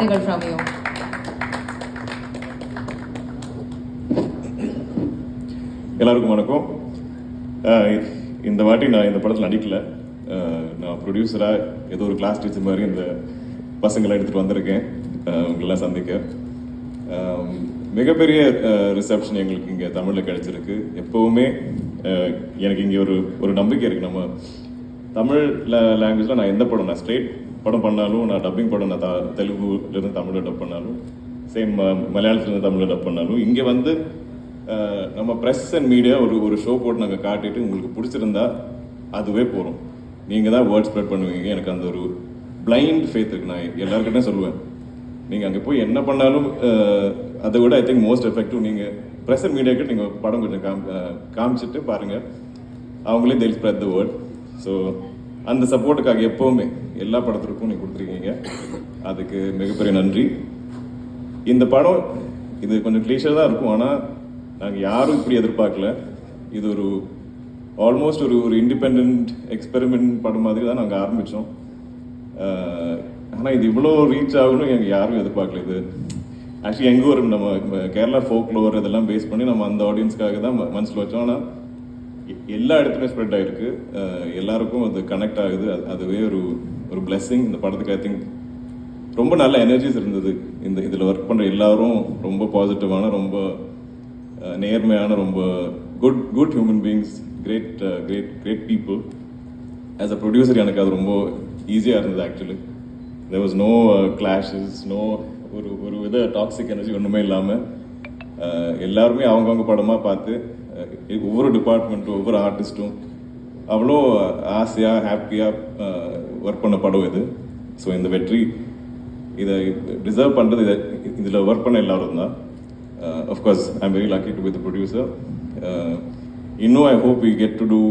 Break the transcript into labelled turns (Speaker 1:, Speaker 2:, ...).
Speaker 1: from you.
Speaker 2: எல்லாருக்கும் வணக்கம். இந்த வாட்டி நான் இந்த படத்தில் நடிக்கல. நான் ப்ரொடியூசராக ஏதோ ஒரு கிளாஸ் டீச்சர் மாதிரி இந்த பசங்களை எடுத்துகிட்டு வந்திருக்கேன் உங்களெல்லாம் சந்திக்க. மிகப்பெரிய ரிசப்ஷன் எங்களுக்கு இங்கே தமிழில் கிடைச்சிருக்கு. எப்போவுமே எனக்கு இங்கே ஒரு நம்பிக்கை இருக்குது. நம்ம தமிழ் லாங்குவேஜில் நான் எந்த படம், நான் ஸ்ட்ரெயிட் படம் பண்ணாலும், நான் டப்பிங் படம், நான் தெலுங்குலேருந்து தமிழில் டப் பண்ணாலும், சேம் மலையாளத்துலேருந்து தமிழில் டப் பண்ணாலும், இங்கே வந்து நம்ம ப்ரெஸ் அண்ட் மீடியா ஒரு ஷோ போட்டு நாங்கள் காட்டிட்டு உங்களுக்கு பிடிச்சிருந்தா அதுவே போகிறோம். நீங்கள் தான் வேர்ட் ஸ்ப்ரெட் பண்ணுவீங்க. எனக்கு அந்த ஒரு பிளைண்ட் ஃபேத் இருக்குது. நான் எல்லாருக்கிட்டையும் சொல்லுவேன், நீங்கள் அங்கே போய் என்ன பண்ணாலும் அதை விட ஐ திங்க் மோஸ்ட் எஃபெக்டிவ் நீங்கள் ப்ரெஸ் அண்ட் மீடியாக்கிட்ட நீங்கள் படம் கொஞ்சம் காமிச்சிட்டு பாருங்கள், அவங்களே they'll spread the word. So அந்த சப்போர்ட்டுக்காக எப்போவுமே எல்லா படத்திற்கும் நீங்கள் கொடுத்துருக்கீங்க. அதுக்கு மிகப்பெரிய நன்றி. இந்த படம் இது கொஞ்சம் கிளீஷாக தான் இருக்கும், ஆனால் நாங்கள் யாரும் இப்படி எதிர்பார்க்கல. இது ஒரு ஆல்மோஸ்ட் ஒரு இண்டிபெண்ட் எக்ஸ்பெரிமெண்ட் படம் மாதிரி தான் நாங்கள் ஆரம்பித்தோம். ஆனால் இது இவ்வளோ ரீச் ஆகணும் எங்கள் யாரும் எதிர்பார்க்கல. இது ஆக்சுவலி எங்கே ஒரு நம்ம கேரளா ஃபோக்லோர் இதெல்லாம் பேஸ் பண்ணி நம்ம அந்த ஆடியன்ஸ்க்காக தான் மனசில் வச்சோம். ஆனால் எல்லா இடத்துலையும் ஸ்ப்ரெட் ஆகிருக்கு. எல்லாருக்கும் அது கனெக்ட் ஆகுது. அதுவே ஒரு பிளெஸ்ஸிங் இந்த படத்துக்கு. ஐ திங்க் ரொம்ப நல்ல எனர்ஜிஸ் இருந்தது. இதில் ஒர்க் பண்ணுற எல்லாரும் ரொம்ப பாசிட்டிவான, ரொம்ப நேர்மையான, ரொம்ப good human beings, great people. As a producer எனக்கு அது ரொம்ப ஈஸியாக இருந்தது. Actually there was no clashes, no ஒரு வித டாக்ஸிக் எனர்ஜி ஒன்றுமே இல்லாமல் எல்லாருமே அவங்கவுங்க படமாக பார்த்து ஒவ்வொரு டிபார்ட்மெண்ட்டும் ஒவ்வொரு ஆர்டிஸ்ட்டும் அவ்வளோ ஆசையாக ஹாப்பியாக ஒர்க் பண்ண படம் இது. ஸோ இந்த வெற்றி இதை டிசர்வ் பண்ணுறது இதில் ஒர்க் பண்ண எல்லாரும் தான். Of course I am very lucky to be the producer. இன்னும் I hope we get to two